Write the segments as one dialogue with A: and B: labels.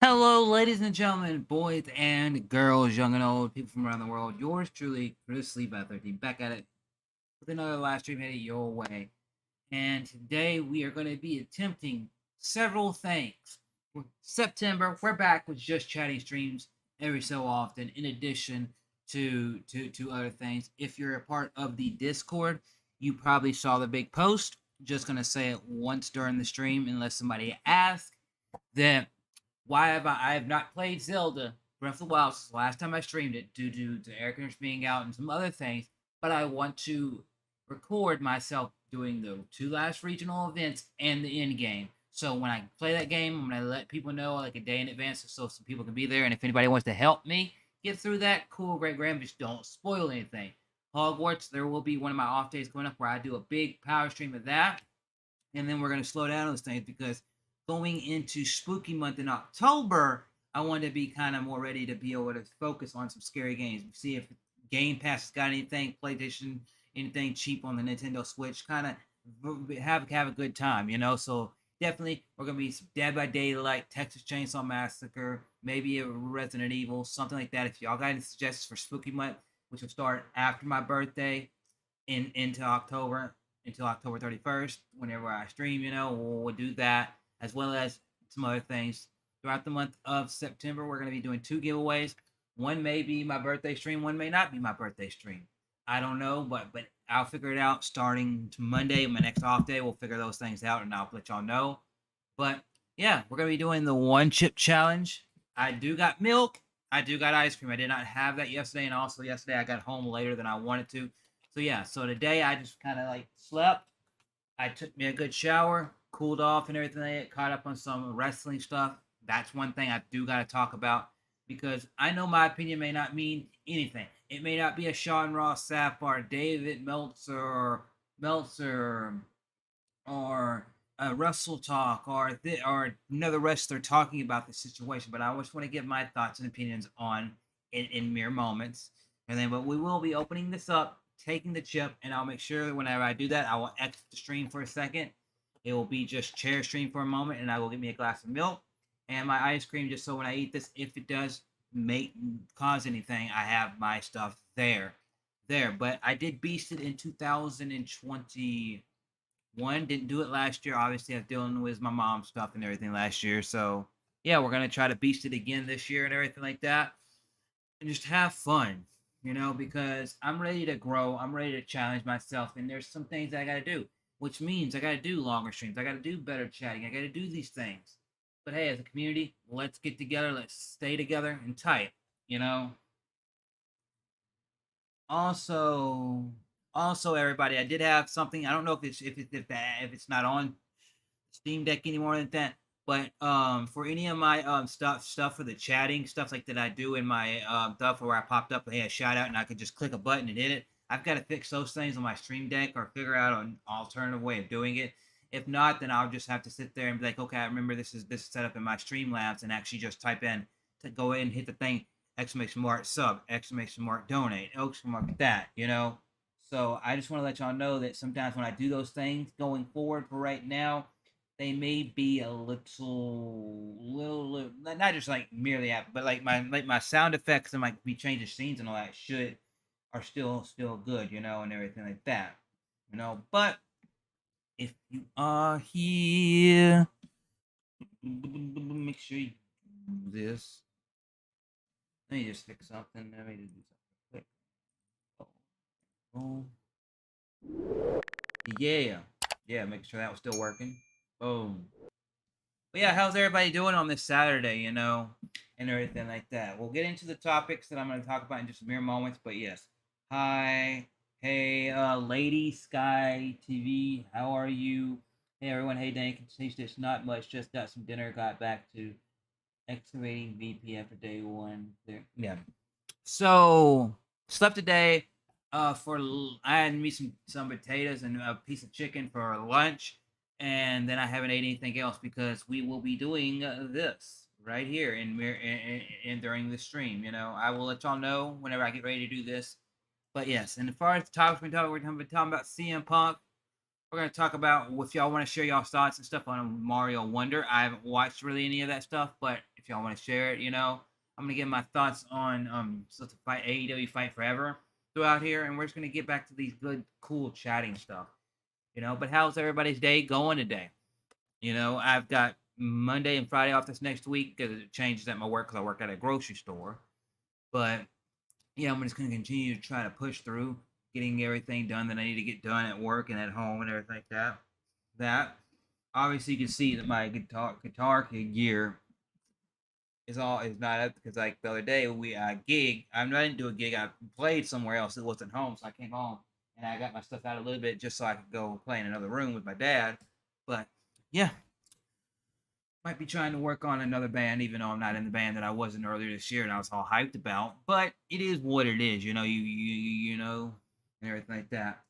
A: Hello, ladies and gentlemen, boys and girls, young and old, people from around the world. Yours truly, Chrislevi13, back at it with another live stream headed your way. And today we are going to be attempting several things. September, we're back with just chatting streams every so often, in addition to other things. If you're a part of the Discord, you probably saw the big post. Just going to say it once during the stream, unless somebody asks that why I have not played Zelda Breath of the Wild since the last time I streamed it due to air conditioners being out and some other things, but I want to record myself doing the two last regional events and the end game. So when I play that game, I'm gonna let people know like a day in advance so some people can be there. And if anybody wants to help me get through that, cool, great, grand. Just don't spoil anything. Hogwarts, there will be one of my off days coming up where I do a big power stream of that, and then we're gonna slow down those things because going into spooky month in October, I want to be kind of more ready to be able to focus on some scary games. See if Game Pass has got anything, PlayStation, anything cheap on the Nintendo Switch. Kind of have a good time, you know. So definitely, we're gonna be Dead by Daylight, Texas Chainsaw Massacre, maybe a Resident Evil, something like that. If y'all got any suggestions for spooky month, which will start after my birthday into October until October 31st, whenever I stream, you know, we'll do that as well as some other things. Throughout the month of September, we're going to be doing two giveaways. One may be my birthday stream, one may not be my birthday stream. I don't know, but I'll figure it out starting Monday, my next off day. We'll figure those things out and I'll let y'all know. But yeah, we're going to be doing the one chip challenge. I do got milk. I do got ice cream. I did not have that yesterday, and also yesterday I got home later than I wanted to. So yeah, so today I just kind of like slept. I took me a good shower, cooled off and everything, caught up on some wrestling stuff. That's one thing I do got to talk about because I know my opinion may not mean anything. It may not be a Sean Ross Sapp or David Meltzer or a Russell Talk or another wrestler talking about the situation, but I always want to give my thoughts and opinions on it in mere moments. And then, but we will be opening this up, taking the chip, and I'll make sure that whenever I do that, I will exit the stream for a second. It will be just chair stream for a moment, and I will get me a glass of milk and my ice cream, just so when I eat this, if it does cause anything, I have my stuff there. But I did beast it in 2021. Didn't do it last year. Obviously, I was dealing with my mom's stuff and everything last year. So yeah, we're gonna try to beast it again this year and everything like that, and just have fun, you know, because I'm ready to grow. I'm ready to challenge myself, and there's some things I gotta do, which means I gotta do longer streams. I gotta do better chatting. I gotta do these things. But hey, as a community, let's get together. Let's stay together and tight, you know. Also, everybody, I did have something. I don't know if it's not on Steam Deck anymore than that. But for any of my stuff for the chatting stuff like that I do in my stuff where I popped up, hey, a shout out, and I could just click a button and hit it. I've got to fix those things on my Stream Deck or figure out an alternative way of doing it. If not, then I'll just have to sit there and be like, okay, I remember this is set up in my Streamlabs, and actually just type in to go in and hit the thing, exclamation mark sub, exclamation mark donate, exclamation mark that, you know. So I just want to let y'all know that sometimes when I do those things going forward for right now, they may be a little not just like merely app, but like my sound effects and like be changing scenes and all that shit are still good, you know, and everything like that, you know. But if you are here, make sure you do this. Let me just fix something. Let me just do something quick. Oh, yeah, make sure that was still working. Boom. But yeah, how's everybody doing on this Saturday, you know, and everything like that? We'll get into the topics that I'm going to talk about in just mere moments. But yes, hi, hey, Lady Sky TV, how are you? Hey everyone, hey Dan, can teach this not much. Just got some dinner, got back to excavating VPN for day one. There, yeah. So slept today. I had me some potatoes and a piece of chicken for lunch, and then I haven't ate anything else because we will be doing this right here in during the stream. You know, I will let y'all know whenever I get ready to do this. But yes, and as far as the topics we're talking about CM Punk. We're gonna talk about if y'all want to share y'all thoughts and stuff on Mario Wonder. I haven't watched really any of that stuff, but if if y'all want to share it. I'm gonna get my thoughts on so to fight AEW Fight Forever throughout here, and we're just gonna get back to these good, cool chatting stuff. But how's everybody's day going today? I've got Monday and Friday off this next week because it changes at my work because I work at a grocery store. But yeah, I'm just gonna continue to try to push through, getting everything done that I need to get done at work and at home and everything like that. That obviously you can see that my guitar gear is not up because like the other day we gig. I didn't do a gig. I played somewhere else. It wasn't home, so I came home and I got my stuff out a little bit just so I could go play in another room with my dad. But yeah, might be trying to work on another band, even though I'm not in the band that I was in earlier this year and I was all hyped about. But it is what it is, you know, and everything like that.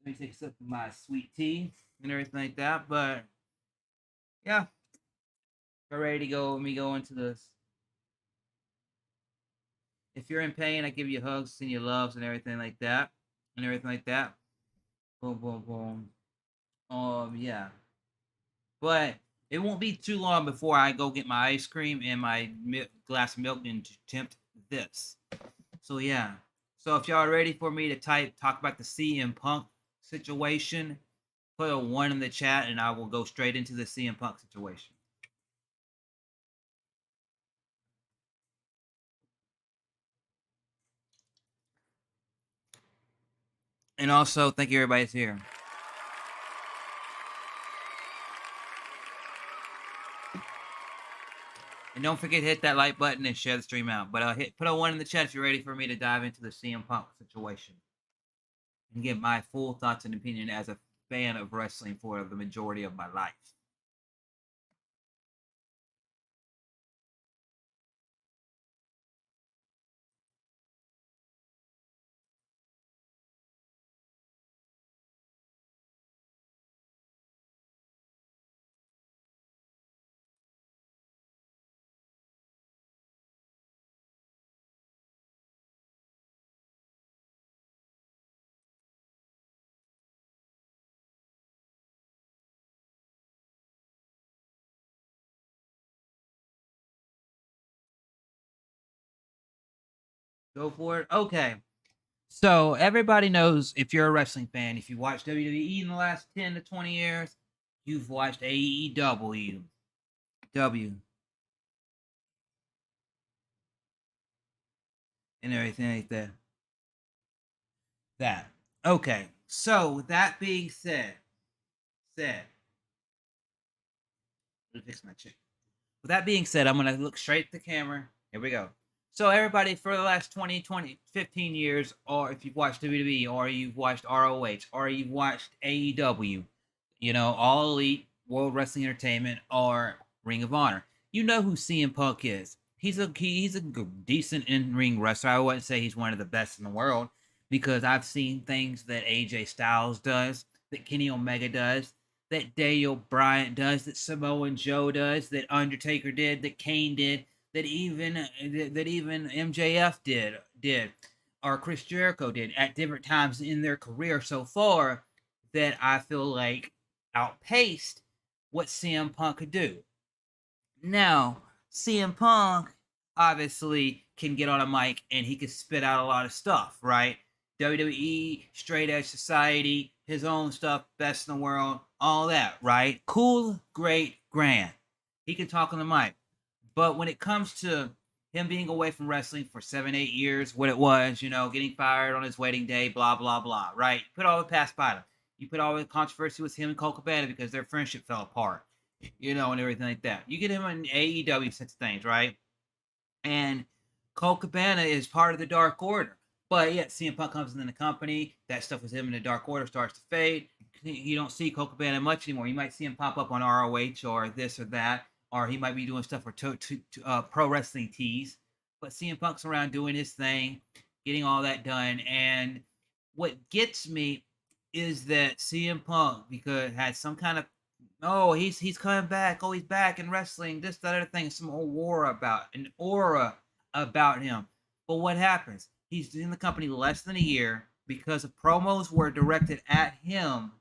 A: Let me take a sip of my sweet tea and everything like that. But yeah, we're ready to go. Let me go into this. If you're in pain, I give you hugs, send you loves, and everything like that, and everything like that. Boom, boom, boom. Yeah. But it won't be too long before I go get my ice cream and my glass of milk and attempt this. So yeah. So if y'all are ready for me to talk about the CM Punk situation, put a 1 in the chat and I will go straight into the CM Punk situation. And also, thank you everybody's here. And don't forget to hit that like button and share the stream out. But put a 1 in the chat if you're ready for me to dive into the CM Punk situation and give my full thoughts and opinion as a fan of wrestling for the majority of my life. Go for it. Okay. So everybody knows if you're a wrestling fan, if you watched WWE in the last 10 to 20 years, you've watched AEW. And everything like that. Okay. So with that being said, let me fix my chick. With that being said, I'm gonna look straight at the camera. Here we go. So everybody, for the last 15 years, or if you've watched WWE, or you've watched ROH, or you've watched AEW, All Elite, World Wrestling Entertainment, or Ring of Honor, you know who CM Punk is. He's a decent in-ring wrestler. I wouldn't say he's one of the best in the world because I've seen things that AJ Styles does, that Kenny Omega does, that Daniel Bryan does, that Samoa Joe does, that Undertaker did, that Kane did, that even MJF did, or Chris Jericho did at different times in their career so far, that I feel like outpaced what CM Punk could do. Now, CM Punk obviously can get on a mic and he can spit out a lot of stuff, right? WWE, Straight Edge Society, his own stuff, best in the world, all that, right? Cool, great, grand. He can talk on the mic. But when it comes to him being away from wrestling for 7-8 years, what it was, getting fired on his wedding day, blah, blah, blah, right? Put all the past by him. You put all the controversy with him and Cole Cabana because their friendship fell apart, and everything like that. You get him in AEW such things, right? And Cole Cabana is part of the Dark Order. But yet CM Punk comes in the company. That stuff with him in the Dark Order starts to fade. You don't see Cole Cabana much anymore. You might see him pop up on ROH or this or that, or he might be doing stuff for pro wrestling tees. But CM Punk's around doing his thing, getting all that done. And what gets me is that CM Punk, because had some kind of, he's coming back. Oh, he's back in wrestling. This, that, other thing. Some aura about him. But what happens? He's in the company less than a year because of promos were directed at him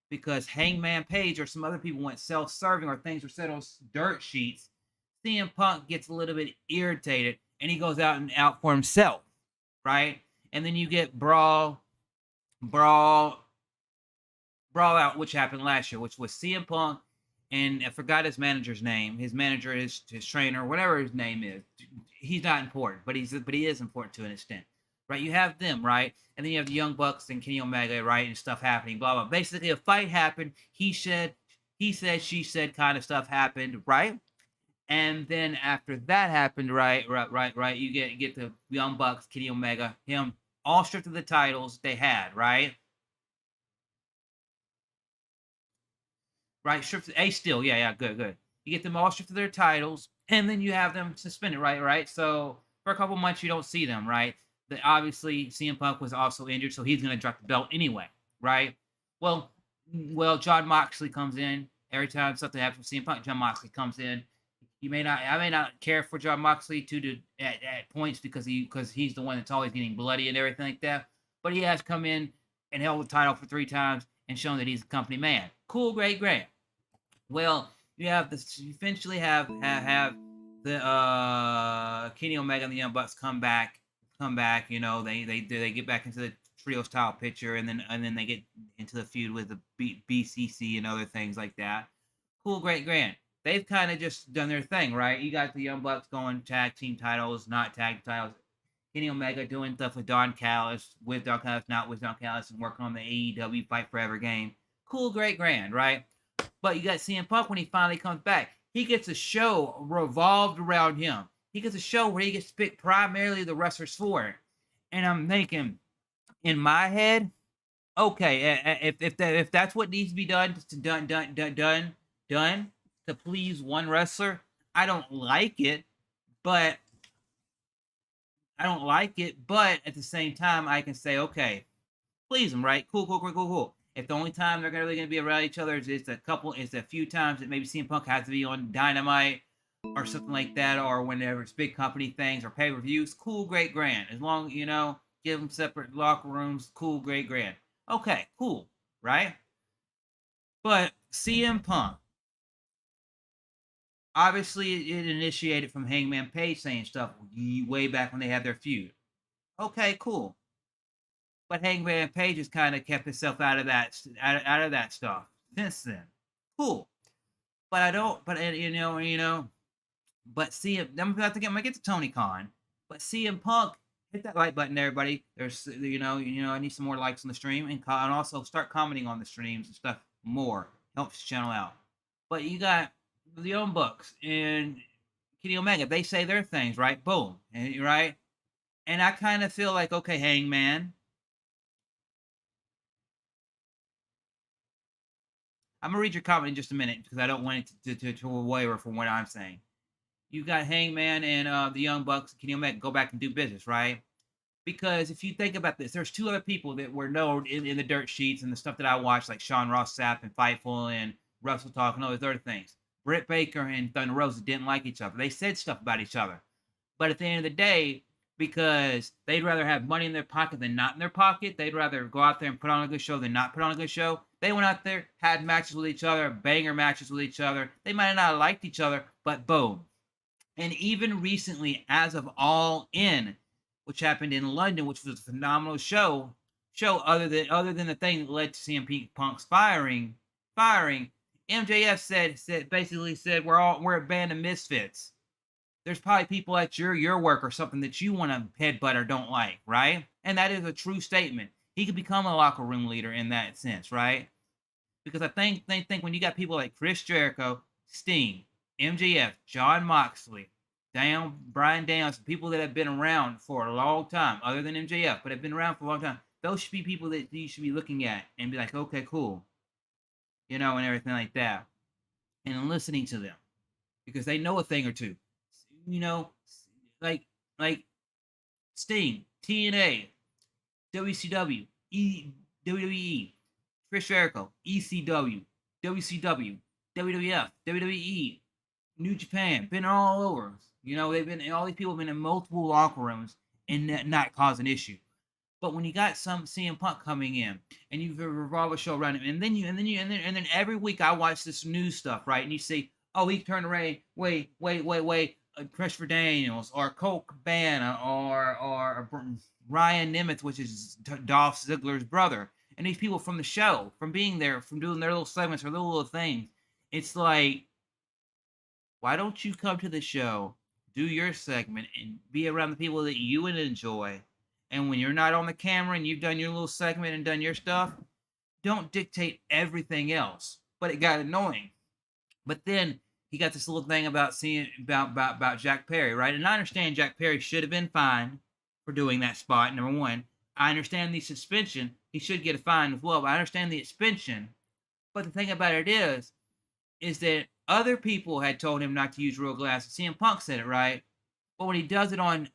A: because Hangman Page or some other people went self-serving or things were said on dirt sheets CM Punk gets a little bit irritated and he goes out for himself, right? And then you get brawl brawl out, which happened last year, which was CM Punk and I forgot his manager's name. His manager, his trainer, whatever his name is. He's not important, but he is important to an extent, right? You have them, right, and then you have the Young Bucks and Kenny Omega, right, and stuff happening, blah blah. Basically, a fight happened. He said, she said, kind of stuff happened, right? And then after that happened, right, you get the Young Bucks, Kenny Omega, him all stripped of the titles they had, right? Right, stripped A still, yeah, good. You get them all stripped of their titles, and then you have them suspended, right. So for a couple months you don't see them, right? That obviously CM Punk was also injured, so he's gonna drop the belt anyway, right? Well, John Moxley comes in every time something happens with CM Punk. John Moxley comes in. I may not care for John Moxley at points because he's the one that's always getting bloody and everything like that. But he has come in and held the title for 3 times and shown that he's a company man. Cool, great. Well, you eventually have the Kenny Omega and the Young Bucks come back. They get back into the trio style picture, and then they get into the feud with the BCC and other things like that. Cool, great, grand. They've kind of just done their thing, right? You got the Young Bucks going tag team titles, not tag titles. Kenny Omega doing stuff with Don Callis, not with Don Callis, and working on the AEW Fight Forever game. Cool, great, grand, right? But you got CM Punk when he finally comes back. He gets a show revolved around him. He gets a show where he gets picked primarily the wrestlers for it. And I'm thinking, in my head, okay, if that's what needs to be done to please one wrestler, I don't like it, but at the same time, I can say, okay, please them, right? Cool. If the only time they're really going to be around each other is a few times that maybe CM Punk has to be on Dynamite or something like that, or whenever it's big company things or pay-per-views, cool, great, grand. As long, give them separate locker rooms, cool, great, grand. Okay, cool, right? But CM Punk, obviously it initiated from Hangman Page saying stuff way back when they had their feud. Okay, cool. But Hangman Page has kind of kept himself out of that stuff since then. Cool. But I don't. But But CM, I'm about to get to Tony Khan. But CM Punk, hit that like button, everybody. There's I need some more likes on the stream, and also start commenting on the streams and stuff more. Helps the channel out. But you got the Young Bucks and Kenny Omega. They say their things, right? Boom, and right. And I kind of feel like, okay, Hangman. I'm gonna read your comment in just a minute because I don't want it to waver from what I'm saying. You got Hangman and the Young Bucks, Kenny Omega go back and do business, right? Because if you think about this, there's 2 other people that were known in the dirt sheets and the stuff that I watched, like Sean Ross Sapp and Fightful and Russell Talk and all those other things. Britt Baker and Thunder Rosa didn't like each other. They said stuff about each other. But at the end of the day, because they'd rather have money in their pocket than not in their pocket, they'd rather go out there and put on a good show than not put on a good show. They went out there, had matches with each other, banger matches with each other. They might have not liked each other, but boom. And even recently, as of All In, which happened in London, which was a phenomenal show other than the thing that led to CM Punk's firing, MJF basically said we're a band of misfits. There's probably people at your work or something that you want to headbutt or don't like, right? And that is a true statement. He could become a locker room leader in that sense, right? Because I think when you got people like Chris Jericho, Sting, MJF, John Moxley, Brian Downs, people that have been around for a long time, other than MJF, but have been around for a long time, those should be people that you should be looking at and be like, okay, cool, and everything like that, and listening to them because they know a thing or two, like Sting, TNA, WCW, WWE, Chris Jericho, ECW, WCW, WWF, WWE, New Japan, been all over. All these people have been in multiple locker rooms and not cause an issue. But when you got some CM Punk coming in and you've revolved a show around him, and then every week I watch this news stuff, right? And you see, Oh, he turned around, wait, Christopher Daniels or Colt Cabana or Ryan Nemeth, which is Dolph Ziggler's brother, and these people from the show, from being there, from doing their little segments or little things. It's like, why don't you come to the show, do your segment, and be around the people that you would enjoy? And when you're not on the camera and you've done your little segment and done your stuff, don't dictate everything else. But it got annoying. But then he got this little thing about seeing about Jack Perry, right? And I understand Jack Perry should have been fined for doing that spot. Number one, I understand the suspension. He should get a fine as well. But I understand the suspension. But the thing about it is that other people had told him not to use real glasses. CM Punk said it, right? But when he does it on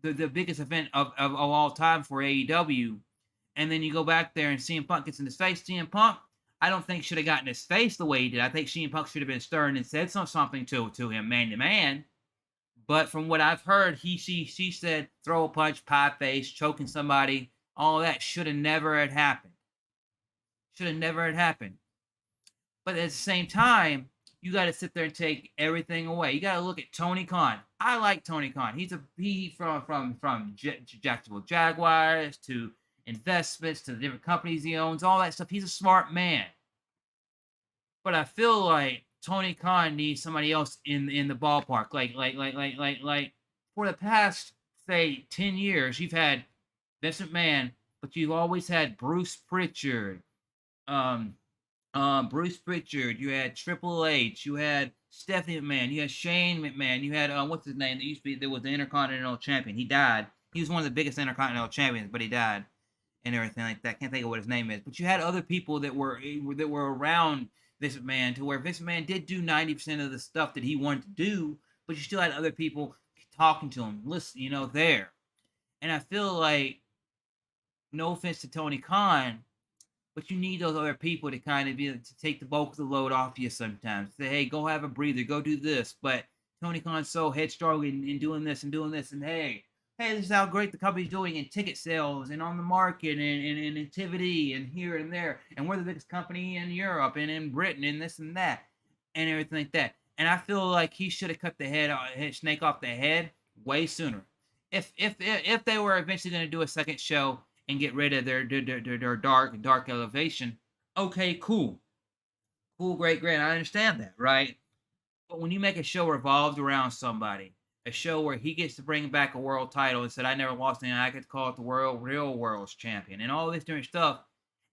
A: the biggest event of all time for AEW, and then you go back there and CM Punk gets in his face, CM Punk, I don't think should have gotten his face the way he did. I think CM Punk should have been stern and said something to him man to man. But from what I've heard, she said throw a punch, pie face, choking somebody, all that should have never had happened. Should have never had happened. But at the same time, you got to sit there and take everything away. You got to look at Tony Khan. I like Tony Khan. He from Jacksonville Jaguars to investments to the different companies he owns, all that stuff. He's a smart man. But I feel like Tony Khan needs somebody else in the ballpark. Like for the past say 10 years, you've had Vince McMahon, but you've always had Bruce Pritchard, Bruce Pritchard, you had Triple H, you had Stephanie McMahon, you had Shane McMahon, you had what's his name? That used to be there was the Intercontinental Champion. He died. He was one of the biggest Intercontinental Champions, but he died and everything like that. Can't think of what his name is. But you had other people that were around Vince McMahon to where Vince McMahon did do 90% of the stuff that he wanted to do, but you still had other people talking to him, listen, there. And I feel like, no offense to Tony Khan, but you need those other people to kind of be to take the bulk of the load off you sometimes. Say, hey, go have a breather, go do this. But Tony Khan's so headstrong in doing this, and hey, this is how great the company's doing in ticket sales and on the market and activity and here and there. And we're the biggest company in Europe and in Britain and this and that and everything like that. And I feel like he should have cut the snake off the head way sooner. If they were eventually going to do a second show and get rid of their dark elevation, okay, cool, great, I understand that, right? But when you make a show revolved around somebody, a show where he gets to bring back a world title and said, I never lost anything, I could call it the real world's champion, and all this different stuff,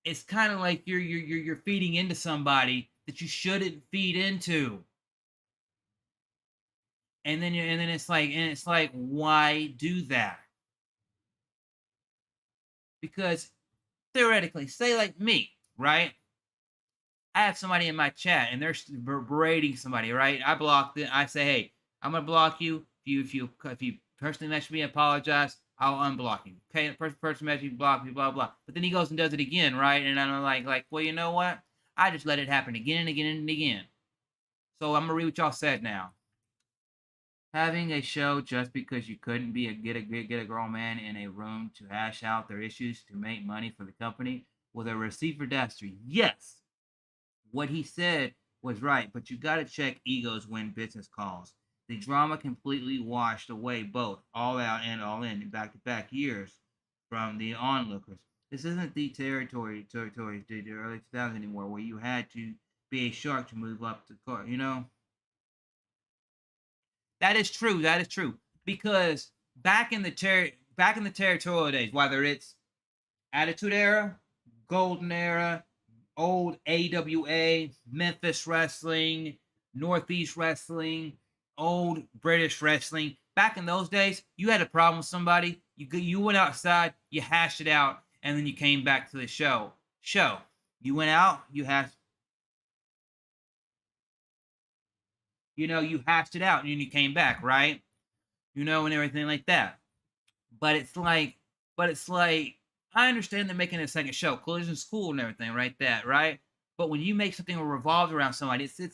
A: it's kind of like you're feeding into somebody that you shouldn't feed into. And then it's like, why do that? Because theoretically, say like me, right? I have somebody in my chat and they're berating somebody, right? I block them. I say, hey, I'm gonna block you. If you personally message me, apologize. I'll unblock you. Okay, the person message you, block me, blah blah. But then he goes and does it again, right? And I'm like, well, you know what? I just let it happen again and again and again. So I'm gonna read what y'all said now. Having a show just because you couldn't get a grown man in a room to hash out their issues to make money for the company was a receipt for dastardly. Yes, what he said was right, but you got to check egos when business calls. The drama completely washed away both all out and all in back-to-back years from the onlookers. This isn't the territory the early 2000s anymore, where you had to be a shark to move up the court. That is true. That is true. Because back in the territorial days, whether it's Attitude Era, Golden Era, old AWA, Memphis Wrestling, Northeast Wrestling, old British Wrestling. Back in those days, you had a problem with somebody, you went outside, you hashed it out, and then you came back to the show. You went out, you hashed it out, and then you came back, right? And everything like that. But it's like, I understand they're making a second show, Collision's cool and everything, right? But when you make something revolved around somebody, it's the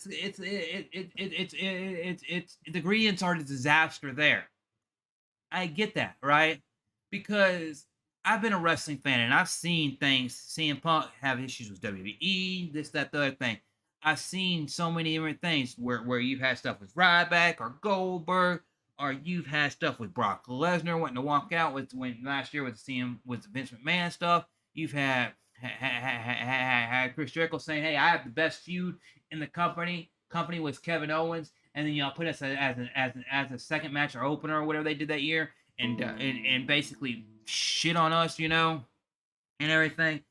A: ingredients are the disaster there. I get that, right? Because I've been a wrestling fan and I've seen things. CM Punk have issues with WWE, this, that, the other thing. I've seen so many different things where you've had stuff with Ryback or Goldberg, or you've had stuff with Brock Lesnar wanting to walk out with when last year with CM with Vince McMahon stuff. You've had Chris Jericho saying, "Hey, I have the best feud in the company." Company was Kevin Owens, and then y'all put us as a second match or opener or whatever they did that year, and basically shit on us, and everything.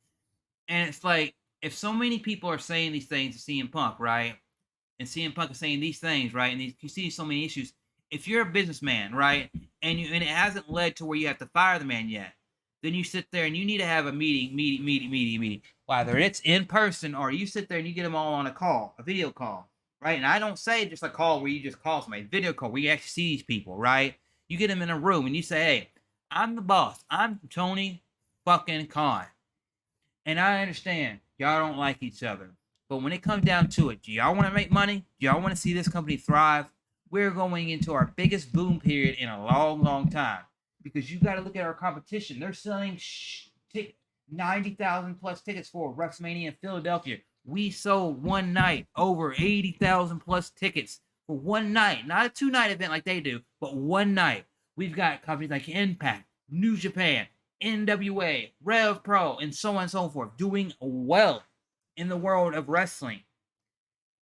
A: And it's like, if so many people are saying these things to CM Punk, right? And CM Punk is saying these things, right? And you see so many issues. If you're a businessman, right, and it hasn't led to where you have to fire the man yet, then you sit there and you need to have a meeting. Whether it's in person or you sit there and you get them all on a video call, right? And I don't say just a call where you just call somebody, video call where you actually see these people, right? You get them in a room and you say, "Hey, I'm the boss. I'm Tony fucking Khan. And I understand y'all don't like each other. But when it comes down to it, do y'all want to make money? Do y'all want to see this company thrive? We're going into our biggest boom period in a long, long time. Because you got to look at our competition. They're selling 90,000 plus tickets for WrestleMania in Philadelphia. We sold one night over 80,000 plus tickets for one night. Not a two-night event like they do, but one night. We've got companies like Impact, New Japan, NWA, Rev Pro, and so on and so forth, doing well in the world of wrestling.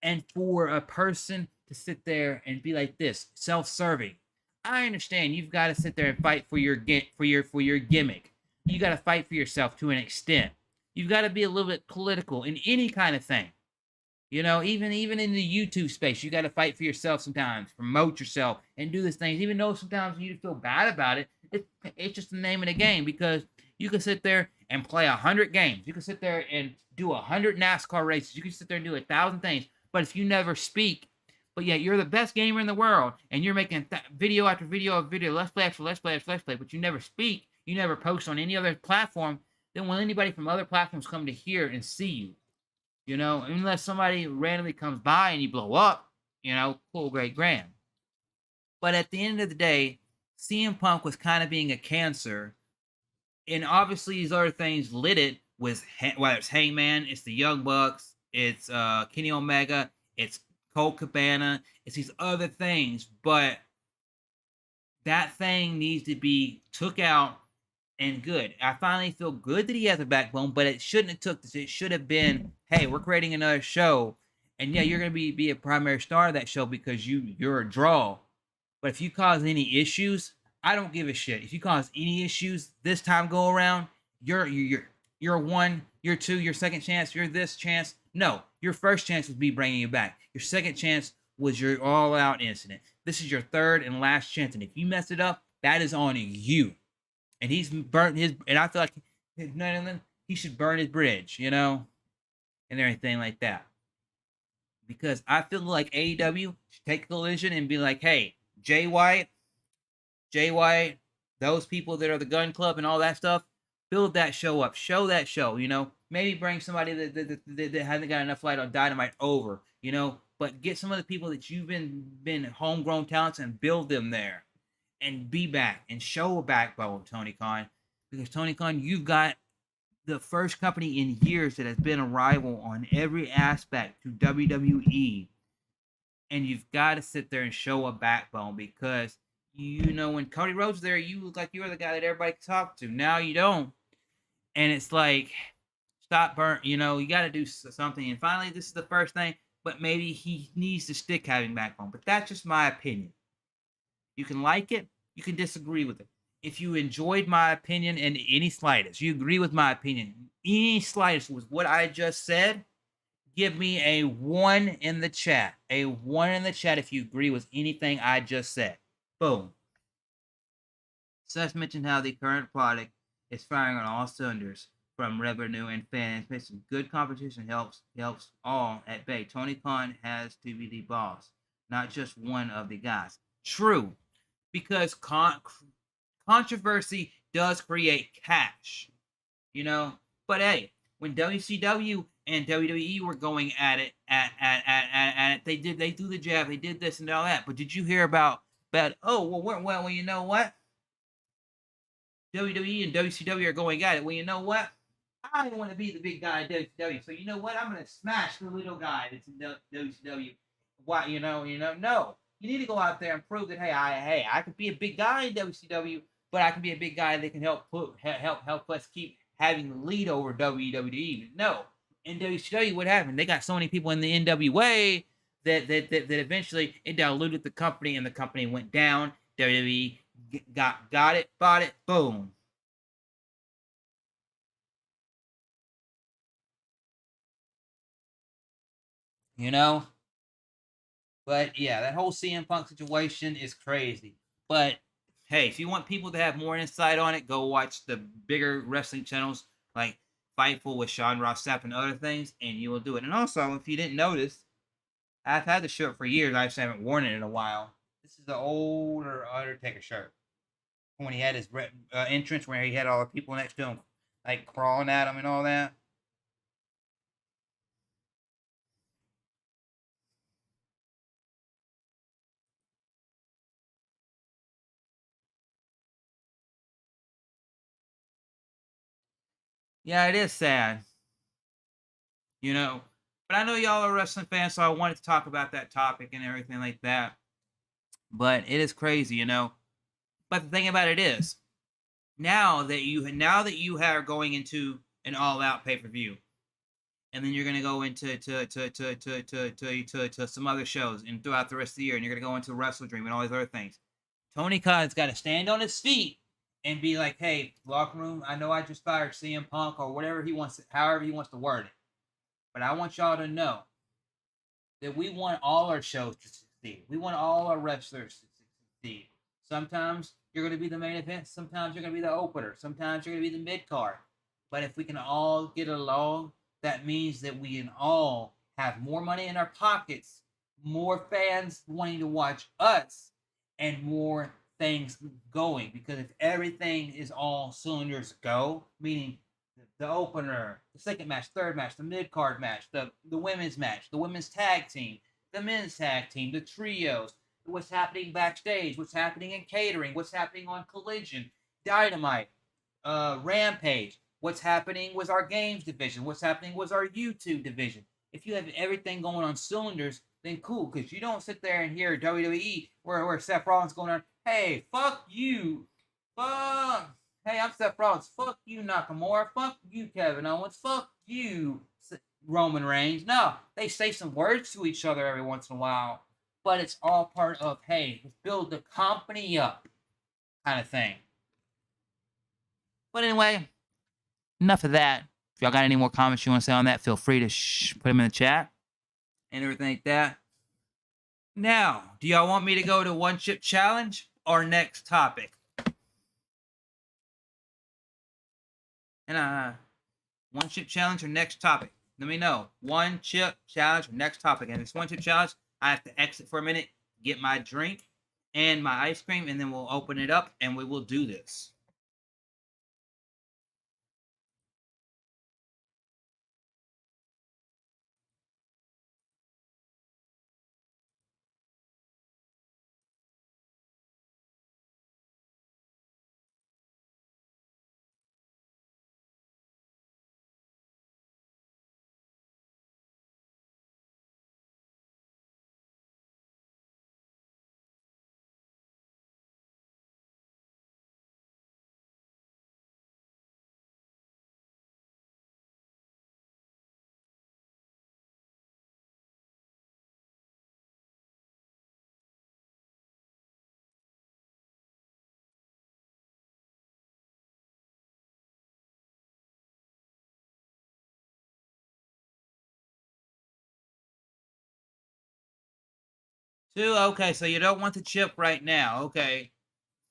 A: And for a person to sit there and be like this, self-serving, I understand you've got to sit there and fight for your gimmick. You got to fight for yourself to an extent. You've got to be a little bit political in any kind of thing. Even in the YouTube space, you got to fight for yourself sometimes, promote yourself, and do these things. Even though sometimes you feel bad about it, it's just the name of the game, because you can sit there and play 100 games. You can sit there and do 100 NASCAR races. You can sit there and do 1,000 things. But if you never speak, but yet you're the best gamer in the world, and you're making video after video of video, let's play after let's play after let's play, but you never speak, you never post on any other platform, then will anybody from other platforms come to hear and see you? Unless somebody randomly comes by and you blow up, cool, great, grand. But at the end of the day, CM Punk was kind of being a cancer. And obviously these other things lit it with, whether it's Hangman, it's the Young Bucks, it's Kenny Omega, it's Colt Cabana, it's these other things. But that thing needs to be took out and good. I finally feel good that he has a backbone, but it shouldn't have took this. It should have been, hey, we're creating another show, and yeah, you're gonna be a primary star of that show because you're a draw. But if you cause any issues, I don't give a shit. If you cause any issues this time go around, you're one, you're two, your second chance, you're this chance. No, your first chance was me bringing you back. Your second chance was your all-out incident. This is your third and last chance, and if you mess it up, that is on you. And he's burnt his, and I feel like he should burn his bridge, and everything like that. Because I feel like AEW should take Collision and be like, hey, Jay White, those people that are the Gun Club and all that stuff, build that show up, show that show, maybe bring somebody that hasn't got enough light on Dynamite over, but get some of the people that you've been homegrown talents and build them there. And be back and show a backbone, Tony Khan. Because Tony Khan, you've got the first company in years that has been a rival on every aspect to WWE. And you've got to sit there and show a backbone, because, when Cody Rhodes was there, you look like you were the guy that everybody could talk to. Now you don't. And it's like, stop you got to do something. And finally, this is the first thing, but maybe he needs to stick having backbone. But that's just my opinion. You can like it, you can disagree with it. If you enjoyed my opinion in any slightest, you agree with my opinion, any slightest with what I just said, give me a 1 in the chat. A 1 in the chat if you agree with anything I just said. Boom. Seth mentioned how the current product is firing on all cylinders from revenue and fans. Some good competition helps all at bay. Tony Khan has to be the boss, not just one of the guys. True. Because controversy does create cash, But hey, when WCW and WWE were going at it, they threw the jab, they did this and all that. But did you hear about well, you know what? WWE and WCW are going at it. Well, you know what? I want to be the big guy in WCW. So you know what? I'm gonna smash the little guy that's in WCW. Why? No. You need to go out there and prove that I could be a big guy in WCW, but I can be a big guy that can help us keep having the lead over WWE. No, in WCW, what happened? They got so many people in the NWA that eventually it diluted the company, and the company went down. WWE got it, bought it, boom. You know. But yeah, that whole CM Punk situation is crazy. But hey, if you want people to have more insight on it, go watch the bigger wrestling channels like Fightful with Sean Ross Sapp and other things, and you will do it. And also, if you didn't notice, I've had the shirt for years. I just haven't worn it in a while. This is the older Undertaker shirt when he had his entrance, where he had all the people next to him, like crawling at him and all that. Yeah, it is sad, you know. But I know y'all are wrestling fans, so I wanted to talk about that topic and everything like that. But it is crazy, you know. But the thing about it is, now that you are going into an all-out pay-per-view, and then you're gonna go into to some other shows and throughout the rest of the year, and you're gonna go into Wrestle Dream and all these other things. Tony Khan's got to stand on his feet and be like, "Hey, locker room, I know I just fired CM Punk or whatever he wants, however he wants to word it, but I want y'all to know that we want all our shows to succeed. We want all our wrestlers to succeed. Sometimes you're going to be the main event. Sometimes you're going to be the opener. Sometimes you're going to be the mid card. But if we can all get along, that means that we can all have more money in our pockets, more fans wanting to watch us, and more things going. Because if everything is all cylinders go, meaning the opener, the second match, third match, the mid card match, the women's match, the women's tag team, the men's tag team, the trios, what's happening backstage, what's happening in catering, what's happening on Collision, Dynamite, Rampage, what's happening with our games division, what's happening with our YouTube division. If you have everything going on cylinders, then cool, because you don't sit there and hear WWE where Seth Rollins going on, hey, fuck you, fuck. Hey, I'm Seth Rollins. Fuck you, Nakamura. Fuck you, Kevin Owens. Fuck you, Roman Reigns. No, they say some words to each other every once in a while, but it's all part of, hey, let's build the company up kind of thing. But anyway, enough of that. If y'all got any more comments you want to say on that, feel free to put them in the chat and everything like that. Now, do y'all want me to go to one chip challenge or next topic? And one chip challenge or next topic? Let me know. One chip challenge or next topic. And this one chip challenge, I have to exit for a minute, get my drink and my ice cream, and then we'll open it up and we will do this. Two, okay, so you don't want the chip right now. Okay.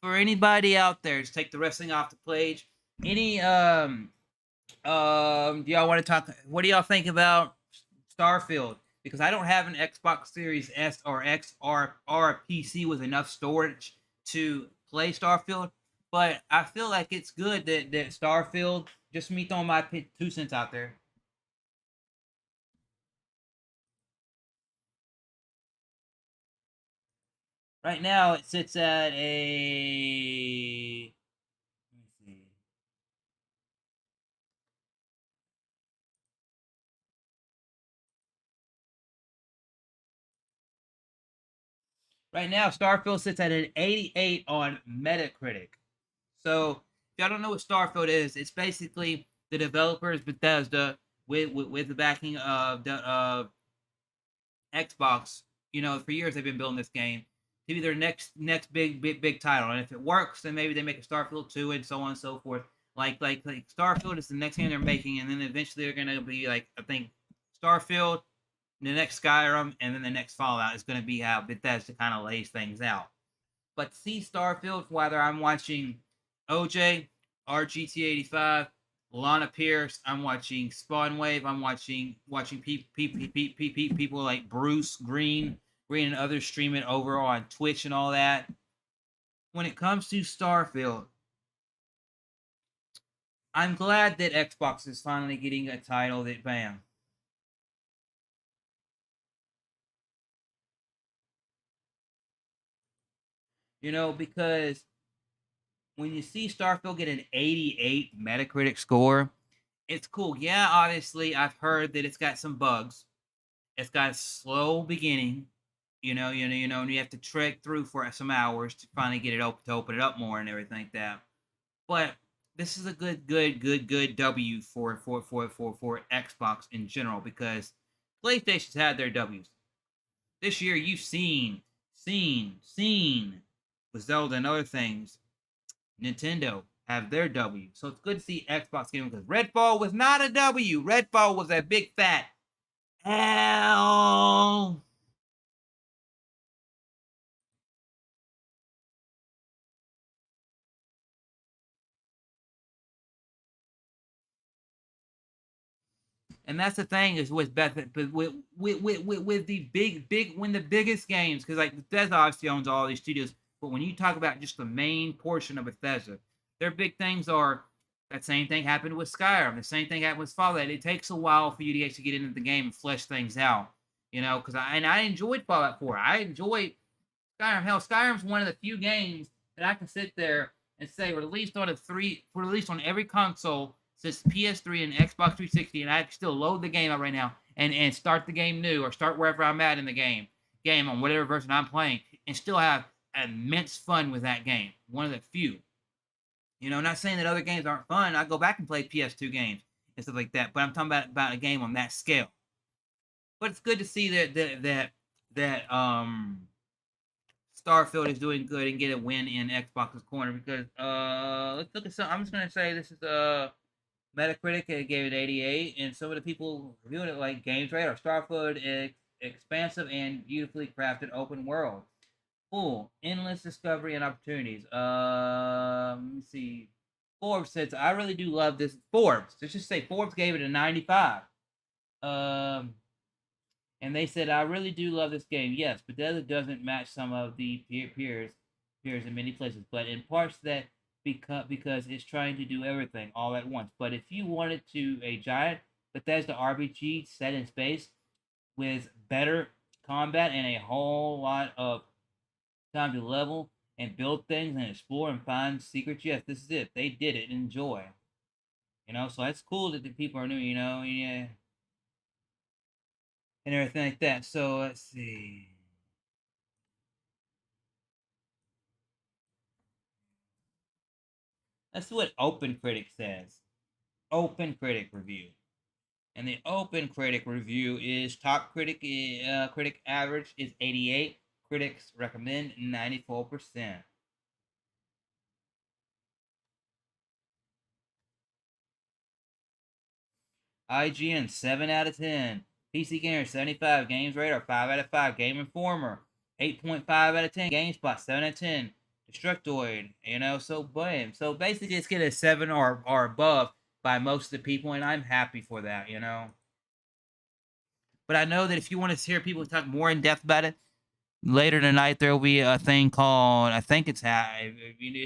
A: For anybody out there, just take the wrestling off the page. Any do y'all want to talk? What do y'all think about Starfield? Because I don't have an Xbox Series S or X or a PC with enough storage to play Starfield, but I feel like it's good that Starfield, just me throwing my 2 cents out there. Right now, it sits at a. Let me see. Right now, Starfield sits at an 88 on Metacritic. So, if y'all don't know what Starfield is, it's basically the developers Bethesda with the backing of the Xbox. You know, for years they've been building this game to be their next big title, and if it works, then maybe they make a Starfield 2 and so on and so forth. Like Starfield is the next game they're making, and then eventually they're gonna be like, I think Starfield, the next Skyrim, and then the next Fallout is gonna be how Bethesda kind of lays things out. But see Starfield, whether I'm watching OJ, RGT85, Lana Pierce, I'm watching Spawn Wave, I'm watching people like Bruce Green and others stream it over on Twitch and all that. When it comes to Starfield, I'm glad that Xbox is finally getting a title that bam. You know, because when you see Starfield get an 88 Metacritic score, it's cool. Yeah, obviously, I've heard that it's got some bugs. It's got a slow beginning. And you have to trek through for some hours to finally get it open it up more and everything like that. But this is a good W for Xbox in general because PlayStation's had their W's. This year you've seen with Zelda and other things. Nintendo have their W. So it's good to see Xbox getting because Redfall was not a W. Redfall was a big fat L. And that's the thing is with Beth, but with the big when the biggest games, because like Bethesda obviously owns all these studios, but when you talk about just the main portion of Bethesda, their big things are that same thing happened with Skyrim, the same thing happened with Fallout. It takes a while for you to actually get into the game and flesh things out, because I enjoyed Fallout 4. I enjoyed Skyrim. Hell, Skyrim's one of the few games that I can sit there and say released on every console since PS3 and Xbox 360, and I can still load the game up right now and start the game new or start wherever I'm at in the game on whatever version I'm playing and still have immense fun with that game. One of the few. Not saying that other games aren't fun. I go back and play PS2 games and stuff like that, but I'm talking about a game on that scale. But it's good to see that Starfield is doing good and get a win in Xbox's corner because let's look at some. I'm just gonna say this is Metacritic gave it 88, and some of the people reviewing it like Games Radar. Starfield is expansive and beautifully crafted open world, full endless discovery and opportunities. Let me see. Forbes says I really do love this. Forbes, let's just say Forbes gave it a 95. Um, and they said, I really do love this game. Yes, Bethesda doesn't match some of the peers in many places, but in parts that because it's trying to do everything all at once. But if you wanted to a giant Bethesda RPG set in space with better combat and a whole lot of time to level and build things and explore and find secrets, yes, this is it. They did it. Enjoy. So it's cool that the people are new, yeah, and everything like that. So let's see. That's what Open Critic says. Open Critic review. And the Open Critic review is top critic average is 88. Critics recommend 94%. IGN 7 out of 10. PC Gamer 75. Games Radar 5 out of 5. Game Informer 8.5 out of 10. GameSpot 7 out of 10. Destructoid, so bam. So basically it's getting a 7 or above by most of the people, and I'm happy for that. But I know that if you want to hear people talk more in depth about it, later tonight there will be a thing called I think it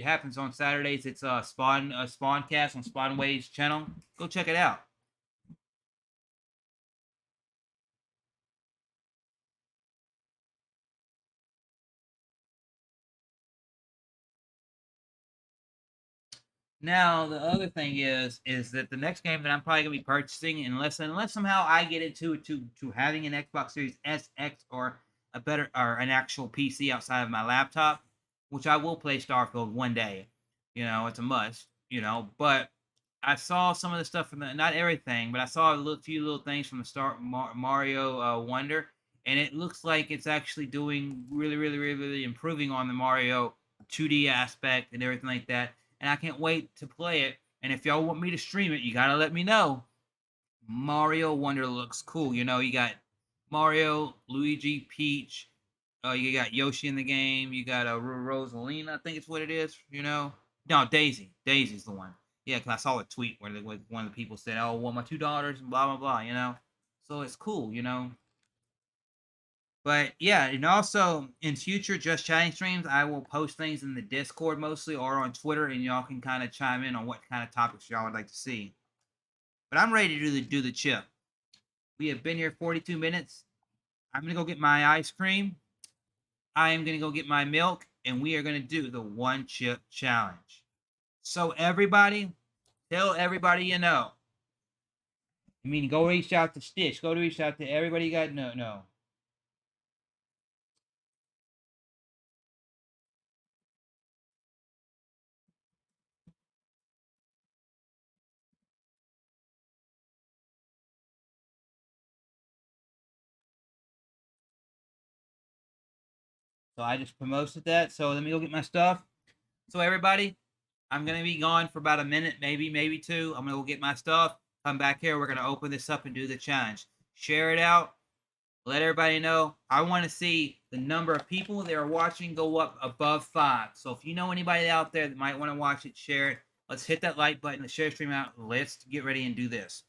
A: happens on Saturdays. It's Spawncast on Spawnwave's channel. Go check it out. Now the other thing is that the next game that I'm probably gonna be purchasing unless somehow I get into to having an Xbox Series S, X, or a better or an actual PC outside of my laptop, which I will play Starfield one day. You know, it's a must. You know, but I saw some of the stuff from the not everything, but I saw few little things from the Mario Wonder, and it looks like it's actually doing really improving on the Mario 2D aspect and everything like that. And I can't wait to play it. And if y'all want me to stream it, you gotta let me know. Mario Wonder looks cool. You know, you got Mario, Luigi, Peach. You got Yoshi in the game. You got Rosalina, I think it's what it is. You know, no, Daisy. Daisy's the one. Yeah, because I saw a tweet where one of the people said, "Oh, well, my two daughters and blah blah blah." You know, so it's cool. You know, but yeah, and also in future Just Chatting streams, I will post things in the Discord mostly or on Twitter, and y'all can kind of chime in on what kind of topics y'all would like to see. But I'm ready to do the chip. We have been here 42 minutes. I'm gonna go get my ice cream. I am gonna go get my milk, and we are gonna do the one chip challenge. So everybody, tell everybody you know. I mean, go reach out to Stitch. Go to reach out to everybody you got. No. So I just promoted that. So let me go get my stuff. So everybody, I'm gonna be gone for about a minute, maybe two. I'm gonna go get my stuff. Come back here. We're gonna open this up and do the challenge. Share it out. Let everybody know. I want to see the number of people that are watching go up above 5. So if you know anybody out there that might want to watch it, share it. Let's hit that like button, the share stream out. Let's get ready and do this.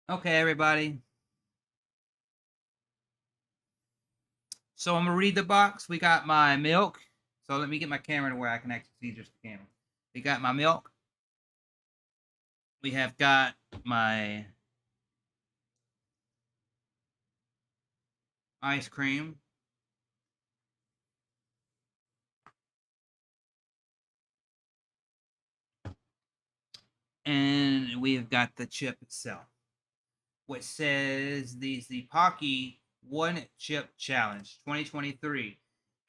A: Okay, everybody. So I'm gonna read the box. We got my milk. So let me get my camera to where I can actually see just the camera. We got my milk. We have got my ice cream. And we have got the chip itself, which says the Pocky One Chip Challenge 2023.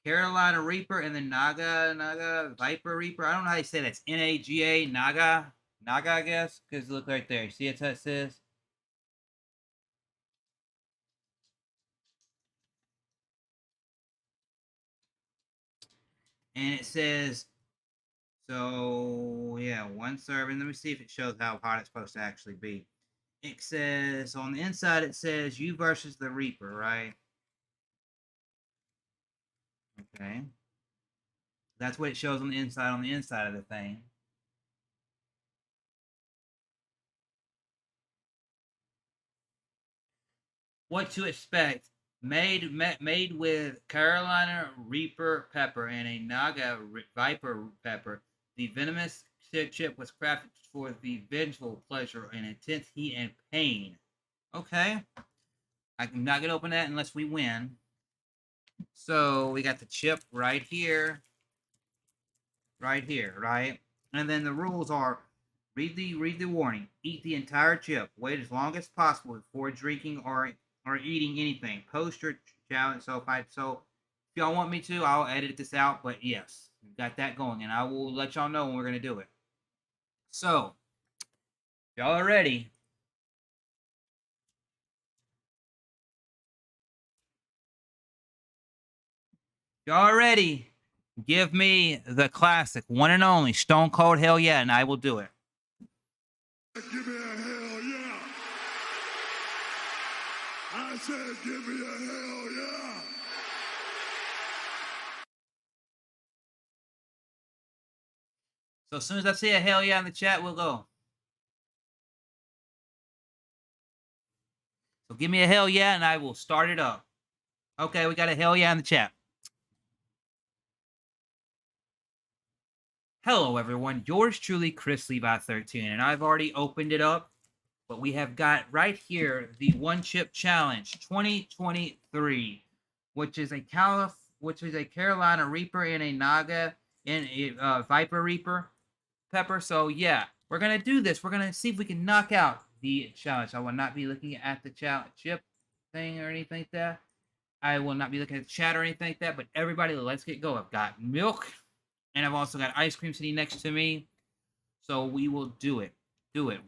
A: Carolina Reaper and the Naga Viper Reaper. I don't know how you say that. It's Naga Naga, I guess, because look right there. See what that says? And it says, so yeah, one serving. Let me see if it shows how hot it's supposed to actually be. It says on the inside, it says you versus the Reaper, right? Okay. That's what it shows on the inside of the thing. What to expect. Made with Carolina Reaper pepper and a Naga Viper pepper. The venomous chip was crafted for the vengeful pleasure and intense heat and pain. Okay. I'm not going to open that unless we win. So we got the chip right here. Right here, right? And then the rules are read the warning. Eat the entire chip. Wait as long as possible before drinking or eating anything. Post your challenge. So if y'all want me to, I'll edit this out. But yes, we've got that going, and I will let y'all know when we're gonna do it. So, y'all are ready. Y'all are ready. Give me the classic, one and only, Stone Cold Hell Yeah, and I will do it.
B: Give me a hell yeah. I said give me a hell yeah.
A: So as soon as I see a hell yeah in the chat, we'll go. So give me a hell yeah, and I will start it up. Okay, we got a hell yeah in the chat. Hello, everyone. Yours truly, Chrislevi13, and I've already opened it up. But we have got right here the One Chip Challenge 2023, which is a Carolina Reaper and a Naga and a Viper Reaper pepper. So yeah, we're gonna do this. We're gonna see if we can knock out the challenge. I will not be looking at the chip thing or anything like that. I will not be looking at the chat or anything like that. But everybody, let's get going. I've got milk, and I've also got ice cream sitting next to me. So we will do it.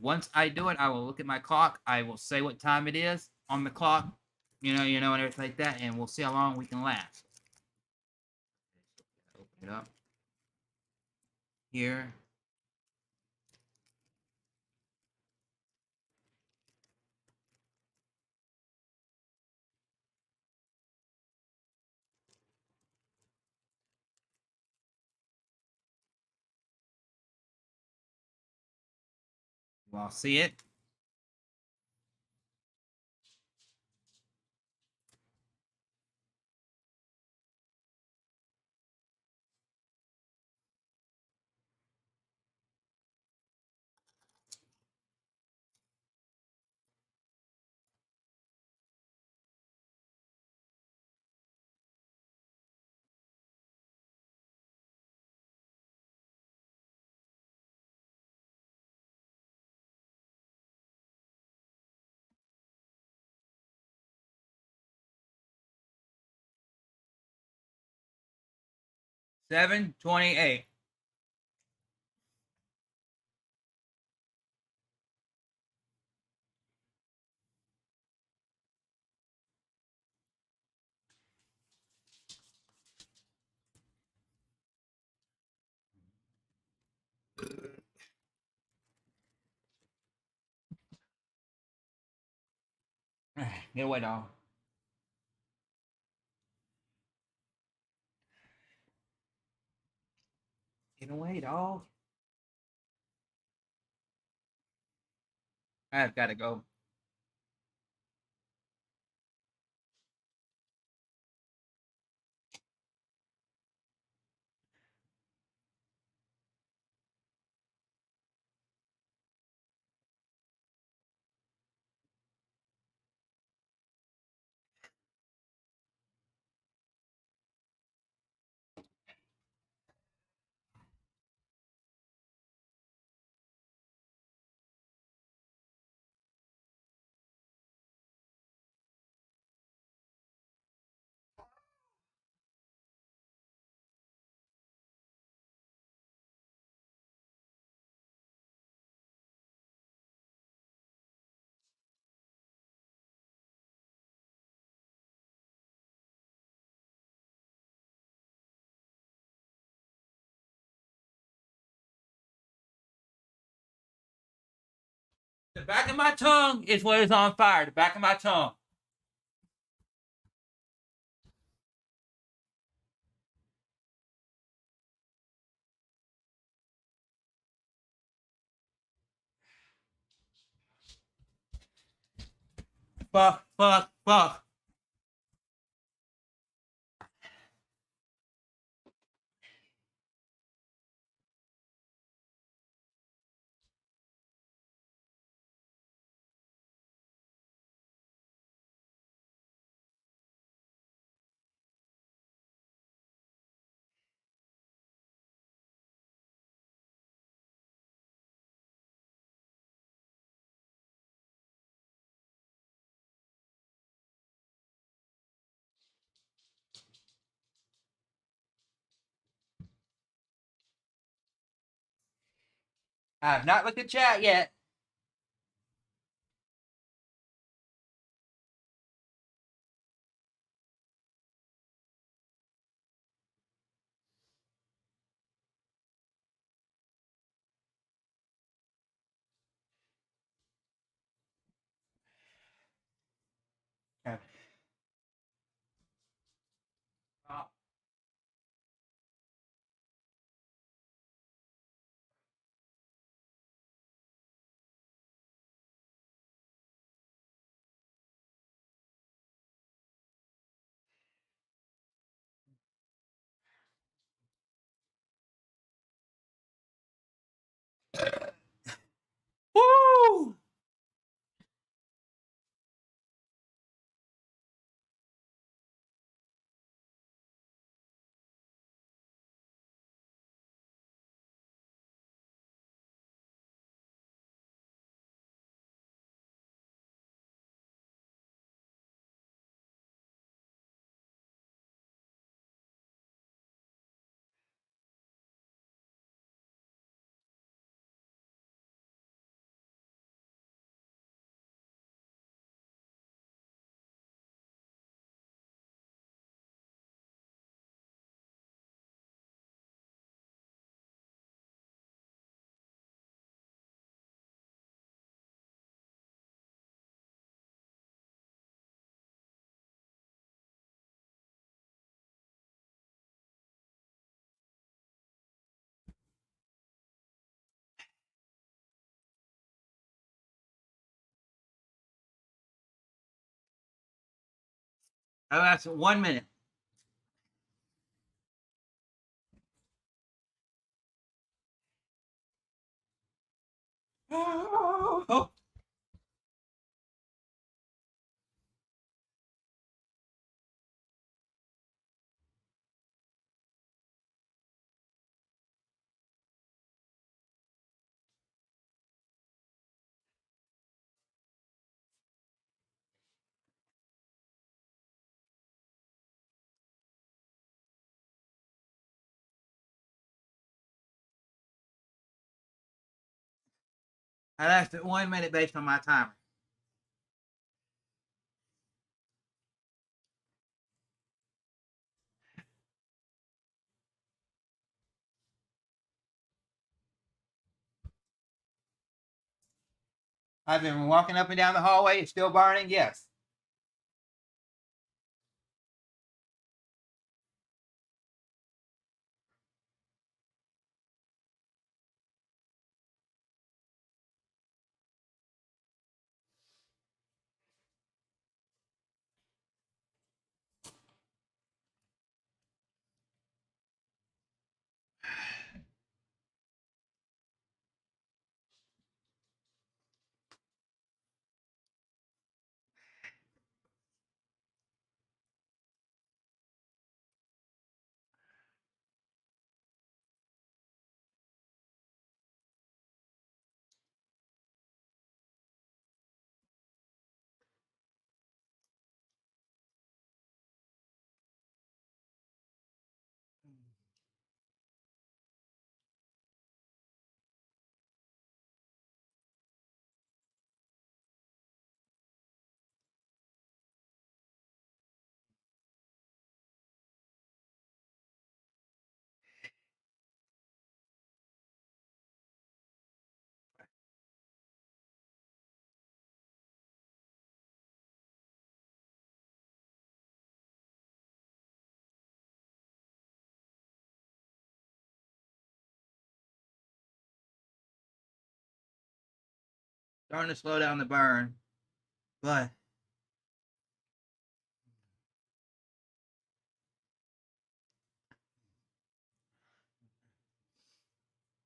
A: Once I do it, I will look at my clock. I will say what time it is on the clock, and everything like that, and we'll see how long we can last. Open it up here. You all see it? $7.28. Get away, dog. Get away, dog. I've got to go. The back of my tongue is what is on fire. The back of my tongue. Fuck. I have not looked at chat yet. Okay. Woo! Oh, that's 1 minute. Oh. I lasted 1 minute based on my timer. I've been walking up and down the hallway. It's still burning. Yes. Starting to slow down the burn, but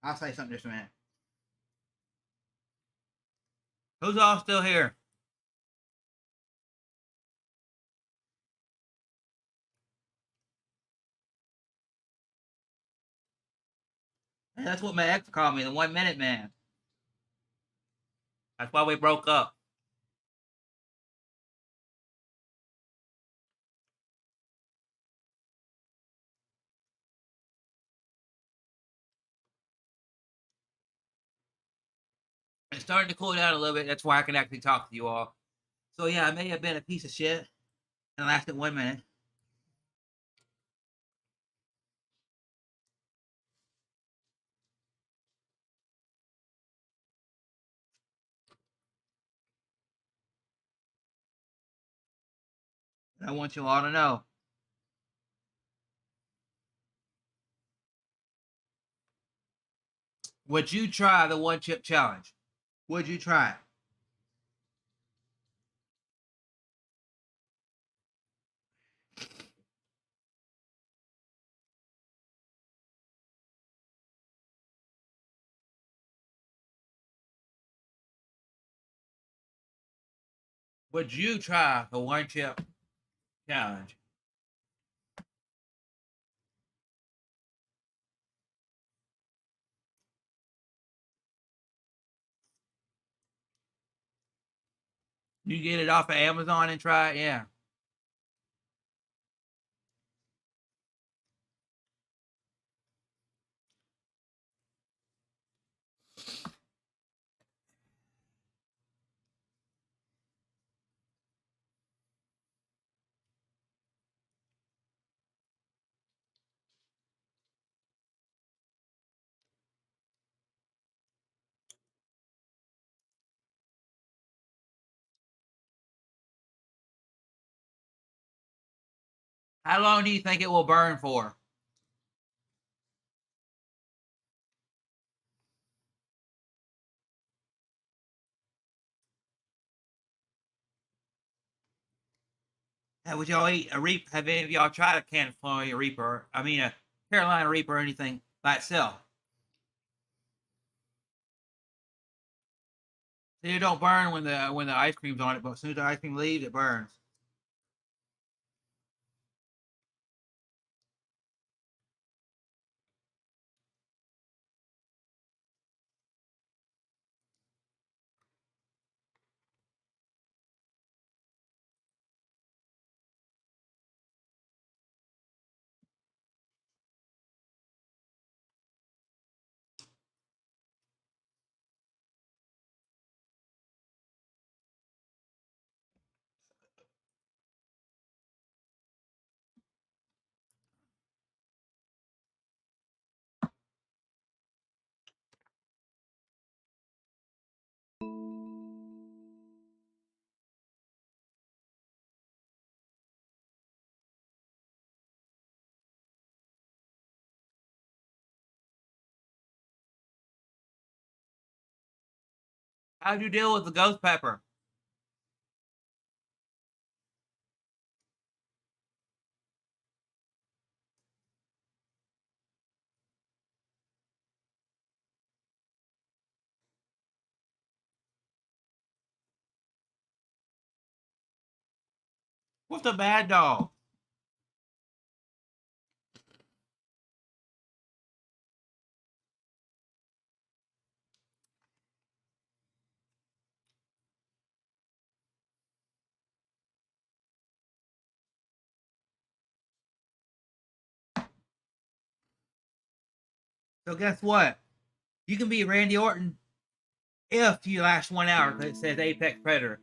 A: I'll say something just a minute. Who's all still here? Hey, that's what my ex called me, the 1 minute man. That's why we broke up. It's starting to cool down a little bit. That's why I can actually talk to you all. So yeah, I may have been a piece of shit and lasted 1 minute. I want you all to know. Would you try the 1 chip challenge? Would you try it? Would you try the 1 chip challenge? You get it off of Amazon and try it? Yeah. How long do you think it will burn for? Would y'all eat a Reaper? Have any of y'all tried a California Reaper? I mean, a Carolina Reaper or anything by itself? It don't burn when the ice cream's on it, but as soon as the ice cream leaves, it burns. How'd you deal with the ghost pepper? What's the bad dog? So guess what? You can be Randy Orton if you last 1 hour because it says Apex Predator.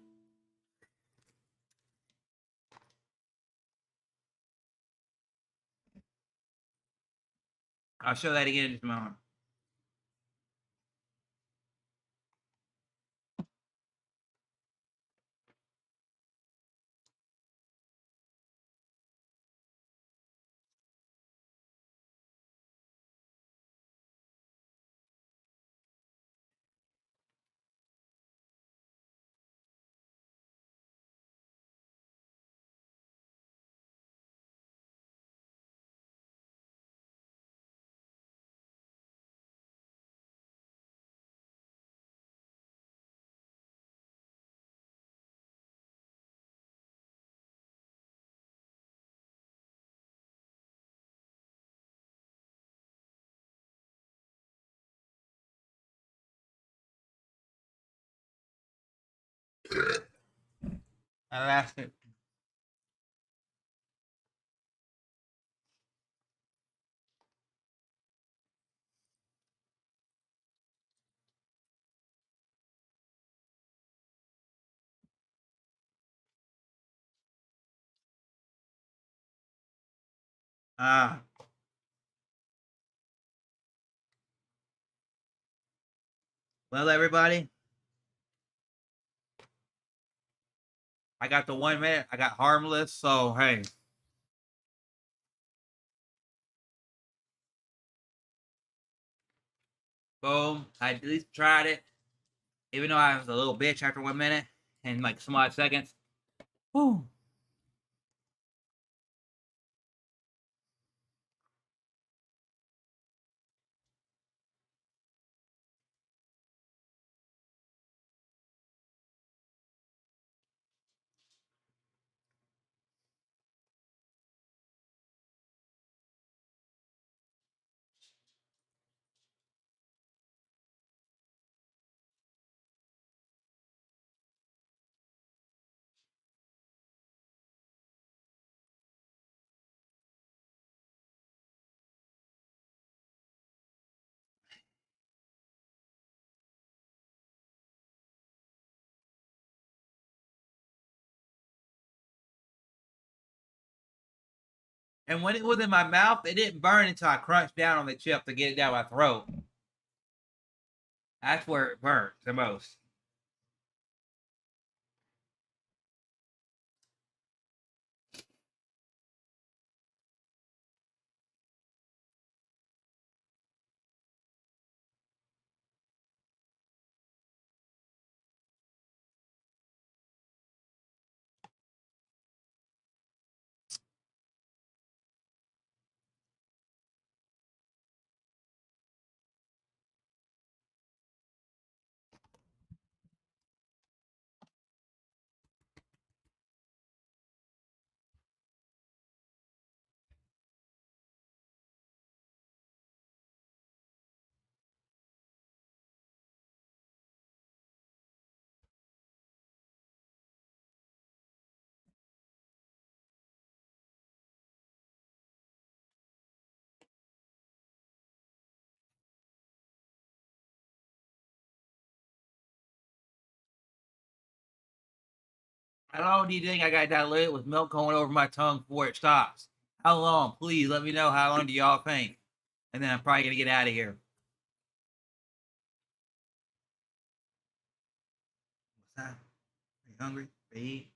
A: I'll show that again in just a moment. I lost it. Ah. Well, everybody, I got the 1 minute. I got harmless. So, hey. Boom. I at least tried it. Even though I was a little bitch after 1 minute and like some odd seconds. Whew. And when it was in my mouth, it didn't burn until I crunched down on the chip to get it down my throat. That's where it burnt the most. How long do you think I got diluted with milk going over my tongue before it stops? How long? Please let me know how long do y'all think? And then I'm probably gonna get out of here. What's that? Are you hungry? Eat.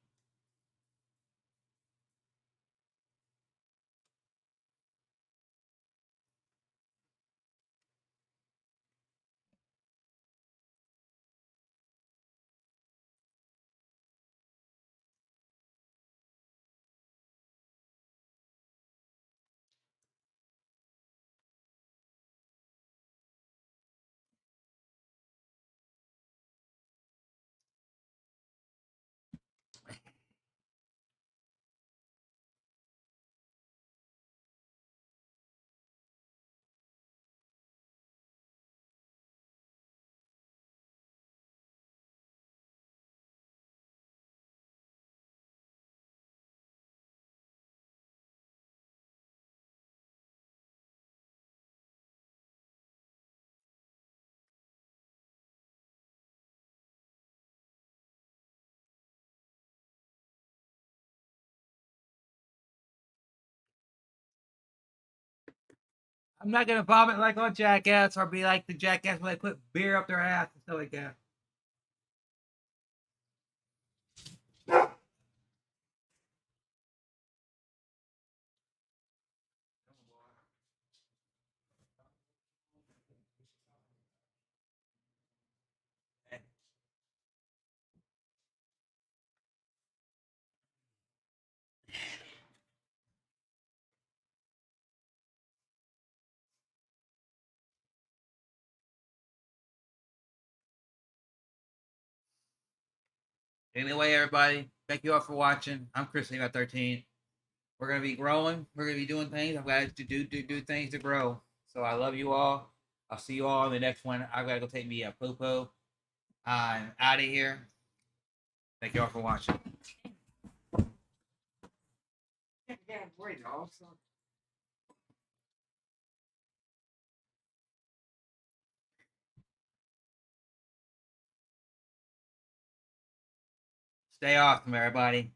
A: I'm not gonna vomit like on Jackass or be like the Jackass when they put beer up their ass and stuff like that. Anyway, everybody, thank you all for watching. I'm Chrislevi13. We're gonna be growing. We're gonna be doing things. I'm glad to do things to grow. So I love you all. I'll see you all in the next one. I've got to go take me a poo poo. I'm out of here. Thank you all for watching. Stay awesome, everybody.